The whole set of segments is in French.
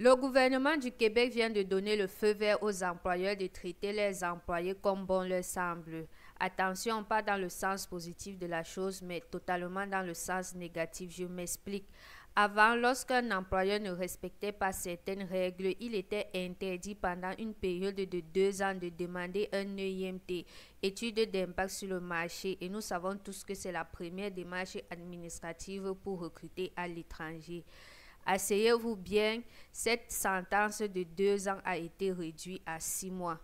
Le gouvernement du Québec vient de donner le feu vert aux employeurs de traiter les employés comme bon leur semble. Attention, pas dans le sens positif de la chose, mais totalement dans le sens négatif. Je m'explique. Avant, lorsqu'un employeur ne respectait pas certaines règles, il était interdit pendant une période de 2 ans de demander un EIMT, étude d'impact sur le marché, et nous savons tous que c'est la première démarche administrative pour recruter à l'étranger. Asseyez-vous bien, cette sentence de 2 ans a été réduite à 6 mois.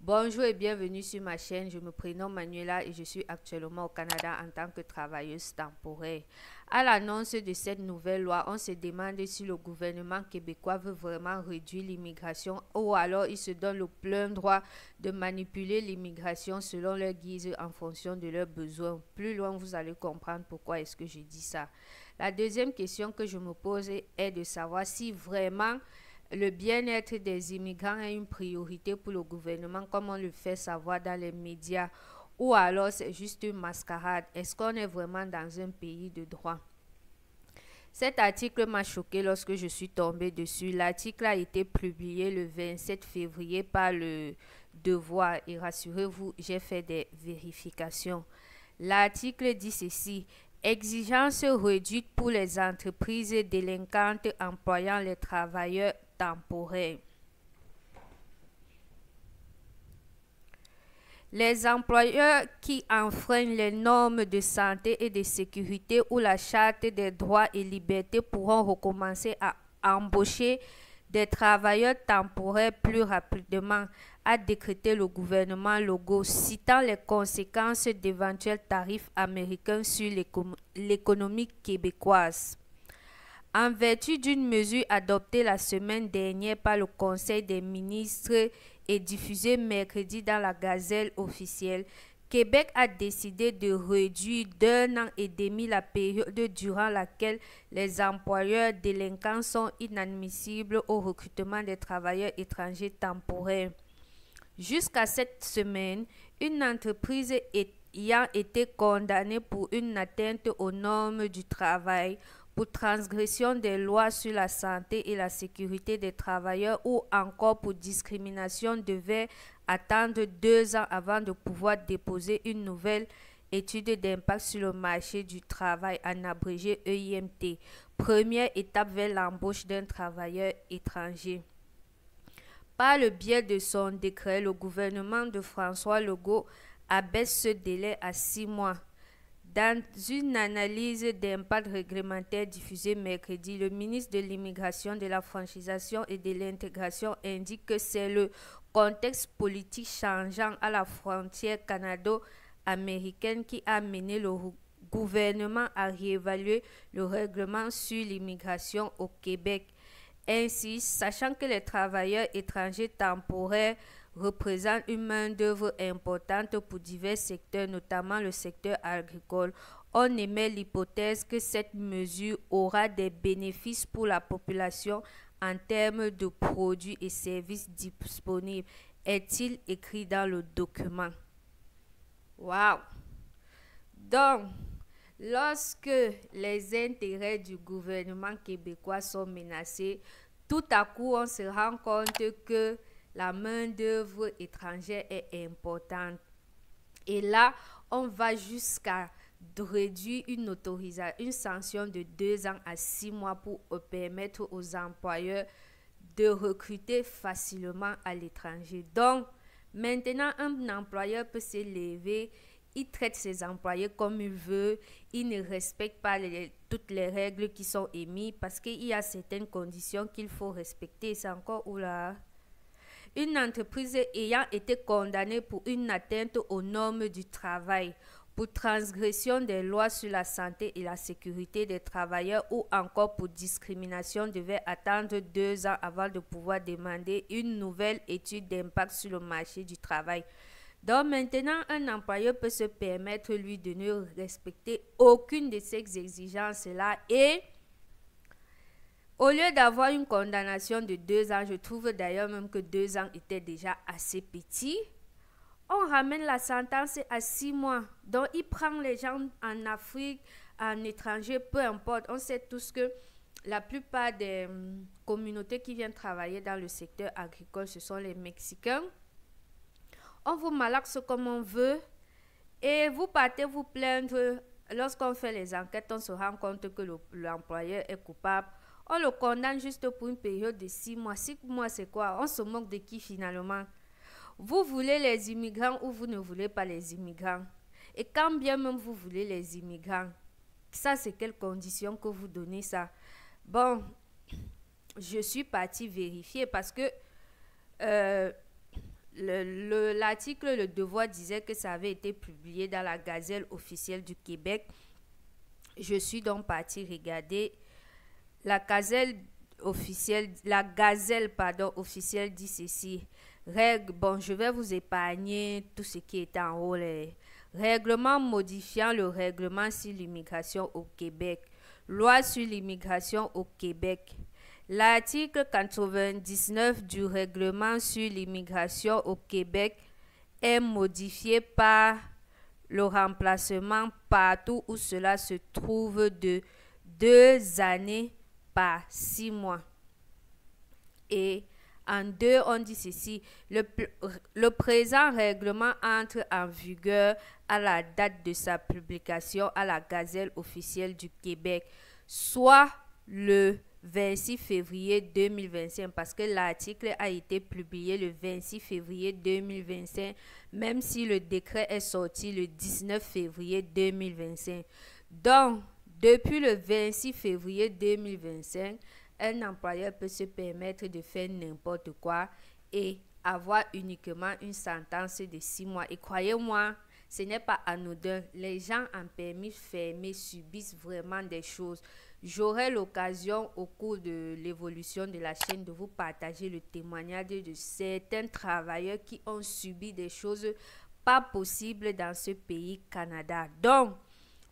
Bonjour et bienvenue sur ma chaîne, je me prénomme Manuela et je suis actuellement au Canada en tant que travailleuse temporaire. À l'annonce de cette nouvelle loi, on se demande si le gouvernement québécois veut vraiment réduire l'immigration ou alors il se donne le plein droit de manipuler l'immigration selon leur guise en fonction de leurs besoins. Plus loin, vous allez comprendre pourquoi est-ce que je dis ça. La deuxième question que je me pose est de savoir si vraiment le bien-être des immigrants est une priorité pour le gouvernement, comme on le fait savoir dans les médias, ou alors c'est juste une mascarade. Est-ce qu'on est vraiment dans un pays de droit? Cet article m'a choqué lorsque je suis tombée dessus. L'article a été publié le 27 février par le Devoir et rassurez-vous, j'ai fait des vérifications. L'article dit ceci. Exigences réduites pour les entreprises délinquantes employant les travailleurs temporaires. Les employeurs qui enfreignent les normes de santé et de sécurité ou la charte des droits et libertés pourront recommencer à embaucher des travailleurs temporaires plus rapidement, a décrété le gouvernement Legault, citant les conséquences d'éventuels tarifs américains sur l'économie québécoise. En vertu d'une mesure adoptée la semaine dernière par le Conseil des ministres et diffusée mercredi dans la Gazette officielle, Québec a décidé de réduire d'1 an et demi la période durant laquelle les employeurs délinquants sont inadmissibles au recrutement des travailleurs étrangers temporaires. Jusqu'à cette semaine, une entreprise ayant été condamnée pour une atteinte aux normes du travail, pour transgression des lois sur la santé et la sécurité des travailleurs ou encore pour discrimination devait attendre 2 ans avant de pouvoir déposer une nouvelle étude d'impact sur le marché du travail, en abrégé EIMT, première étape vers l'embauche d'un travailleur étranger. Par le biais de son décret, le gouvernement de François Legault abaisse ce délai à 6 mois. Dans une analyse d'impact réglementaire diffusée mercredi, le ministre de l'Immigration, de la Franchisation et de l'Intégration indique que c'est le contexte politique changeant à la frontière canado-américaine qui a mené le gouvernement à réévaluer le règlement sur l'immigration au Québec. Ainsi, sachant que les travailleurs étrangers temporaires représentent une main-d'œuvre importante pour divers secteurs, notamment le secteur agricole, on émet l'hypothèse que cette mesure aura des bénéfices pour la population en termes de produits et services disponibles, est-il écrit dans le document. Wow! Donc, lorsque les intérêts du gouvernement québécois sont menacés, tout à coup on se rend compte que la main-d'œuvre étrangère est importante. Et là, on va jusqu'à réduire une sanction de 2 ans à 6 mois pour permettre aux employeurs de recruter facilement à l'étranger. Donc, maintenant, un employeur peut se lever. Il traite ses employés comme il veut, il ne respecte pas toutes les règles qui sont émises parce qu'il y a certaines conditions qu'il faut respecter. C'est encore où là? Une entreprise ayant été condamnée pour une atteinte aux normes du travail, pour transgression des lois sur la santé et la sécurité des travailleurs ou encore pour discrimination devait attendre 2 ans avant de pouvoir demander une nouvelle étude d'impact sur le marché du travail. Donc maintenant, un employeur peut se permettre, lui, de ne respecter aucune de ces exigences-là et au lieu d'avoir une condamnation de 2 ans, je trouve d'ailleurs même que 2 ans était déjà assez petit, on ramène la sentence à 6 mois. Donc il prend les gens en Afrique, en étranger, peu importe. On sait tous que la plupart des communauté qui vient travailler dans le secteur agricole, ce sont les Mexicains. On vous malaxe comme on veut et vous partez vous plaindre. Lorsqu'on fait les enquêtes, on se rend compte que l'employeur est coupable. On le condamne juste pour une période de 6 mois. 6 mois, c'est quoi? On se moque de qui finalement? Vous voulez les immigrants ou vous ne voulez pas les immigrants? Et quand bien même vous voulez les immigrants, ça c'est quelles conditions que vous donnez ça? Bon, je suis partie vérifier parce que l'article Le Devoir disait que ça avait été publié dans la Gazelle officielle du Québec. Je suis donc partie regarder. La Gazelle officielle dit ceci. Règle, bon, je vais vous épargner tout ce qui est en haut. Les règlements modifiant le règlement sur l'immigration au Québec. Loi sur l'immigration au Québec. L'article 99 du règlement sur l'immigration au Québec est modifié par le remplacement partout où cela se trouve de 2 années par 6 mois. Et en 2, on dit ceci, le présent règlement entre en vigueur à la date de sa publication à la Gazelle officielle du Québec, soit le 26 février 2025, parce que l'article a été publié le 26 février 2025, même si le décret est sorti le 19 février 2025. Donc, depuis le 26 février 2025, un employeur peut se permettre de faire n'importe quoi et avoir uniquement une sentence de 6 mois. Et croyez-moi, ce n'est pas anodin. Les gens en permis fermé subissent vraiment des choses. J'aurai l'occasion au cours de l'évolution de la chaîne de vous partager le témoignage de certains travailleurs qui ont subi des choses pas possibles dans ce pays Canada. Donc,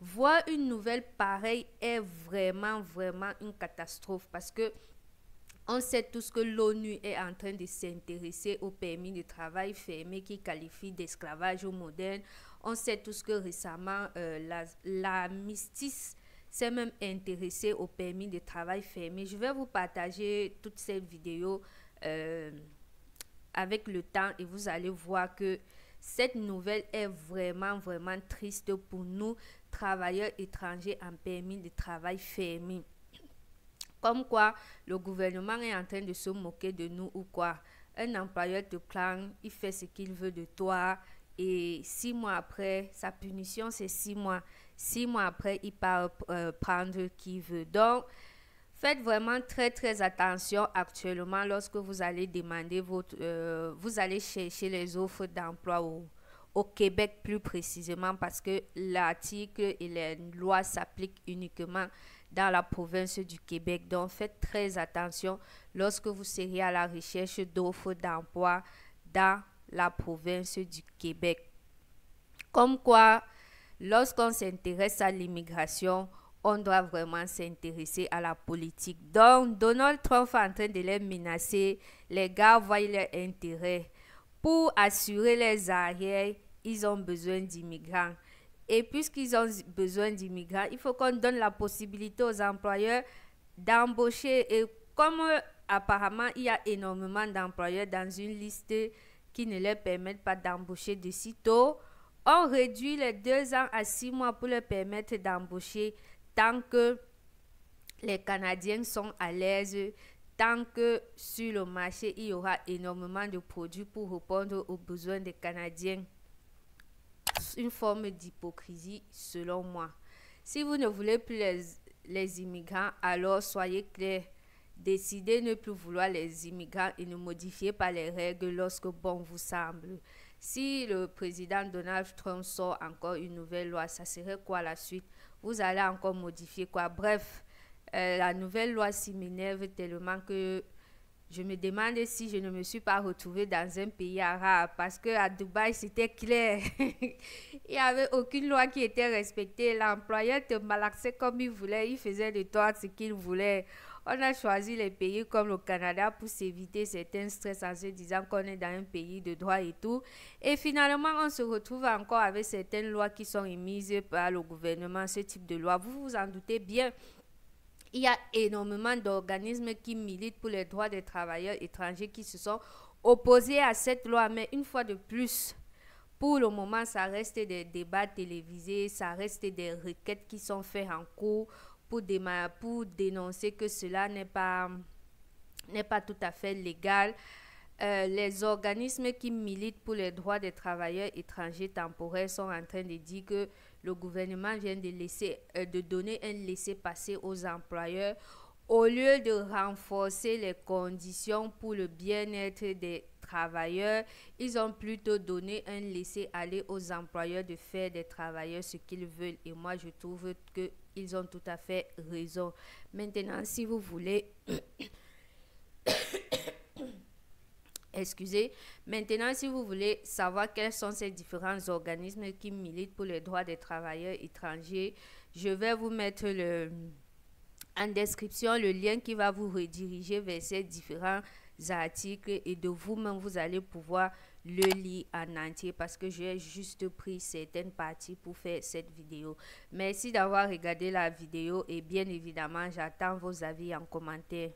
voir une nouvelle pareille est vraiment une catastrophe parce que on sait tous que l'ONU est en train de s'intéresser au permis de travail fermé qui qualifie d'esclavage moderne. On sait tous que récemment, la Mistis s'est même intéressée au permis de travail fermé. Je vais vous partager toute cette vidéo avec le temps et vous allez voir que cette nouvelle est vraiment triste pour nous, travailleurs étrangers en permis de travail fermé. Comme quoi, le gouvernement est en train de se moquer de nous ou quoi. Un employeur te prend, il fait ce qu'il veut de toi et 6 mois après, sa punition c'est 6 mois. 6 mois après, il part prendre qui veut. Donc, faites vraiment très attention actuellement lorsque vous allez demander vous allez chercher les offres d'emploi au Québec plus précisément parce que l'article et les lois s'appliquent uniquement dans la province du Québec. Donc, faites très attention lorsque vous serez à la recherche d'offres d'emploi dans la province du Québec. Comme quoi, lorsqu'on s'intéresse à l'immigration, on doit vraiment s'intéresser à la politique. Donc, Donald Trump est en train de les menacer. Les gars voient leur intérêt. Pour assurer les arrières, ils ont besoin d'immigrants. Et puisqu'ils ont besoin d'immigrants, il faut qu'on donne la possibilité aux employeurs d'embaucher. Et comme apparemment, il y a énormément d'employeurs dans une liste qui ne leur permettent pas d'embaucher de sitôt, on réduit les 2 ans à 6 mois pour leur permettre d'embaucher tant que les Canadiens sont à l'aise, tant que sur le marché, il y aura énormément de produits pour répondre aux besoins des Canadiens. Une forme d'hypocrisie selon moi. Si vous ne voulez plus les immigrants, alors soyez clairs. Décidez de ne plus vouloir les immigrants et ne modifiez pas les règles lorsque bon vous semble. Si le président Donald Trump sort encore une nouvelle loi, ça serait quoi la suite? Vous allez encore modifier quoi? Bref, la nouvelle loi s'y m'énerve tellement que je me demande si je ne me suis pas retrouvée dans un pays arabe parce qu'à Dubaï, c'était clair. Il n'y avait aucune loi qui était respectée. L'employeur te malaxait comme il voulait. Il faisait de toi ce qu'il voulait. On a choisi les pays comme le Canada pour s'éviter certains stress en se disant qu'on est dans un pays de droit et tout. Et finalement, on se retrouve encore avec certaines lois qui sont émises par le gouvernement, ce type de loi. Vous vous en doutez bien. il y a énormément d'organismes qui militent pour les droits des travailleurs étrangers qui se sont opposés à cette loi. Mais une fois de plus, pour le moment, ça reste des débats télévisés, ça reste des requêtes qui sont faites en cours pour dénoncer que cela n'est pas tout à fait légal. Les organismes qui militent pour les droits des travailleurs étrangers temporaires sont en train de dire que le gouvernement vient de donner un laissez-passer aux employeurs au lieu de renforcer les conditions pour le bien-être des travailleurs. Ils ont plutôt donné un laisser-aller aux employeurs de faire des travailleurs ce qu'ils veulent. Et moi, je trouve qu'ils ont tout à fait raison. Maintenant, si vous voulez... Excusez. Maintenant, si vous voulez savoir quels sont ces différents organismes qui militent pour les droits des travailleurs étrangers, je vais vous mettre en description le lien qui va vous rediriger vers ces différents articles et de vous-même, vous allez pouvoir le lire en entier parce que j'ai juste pris certaines parties pour faire cette vidéo. Merci d'avoir regardé la vidéo et bien évidemment, j'attends vos avis en commentaire.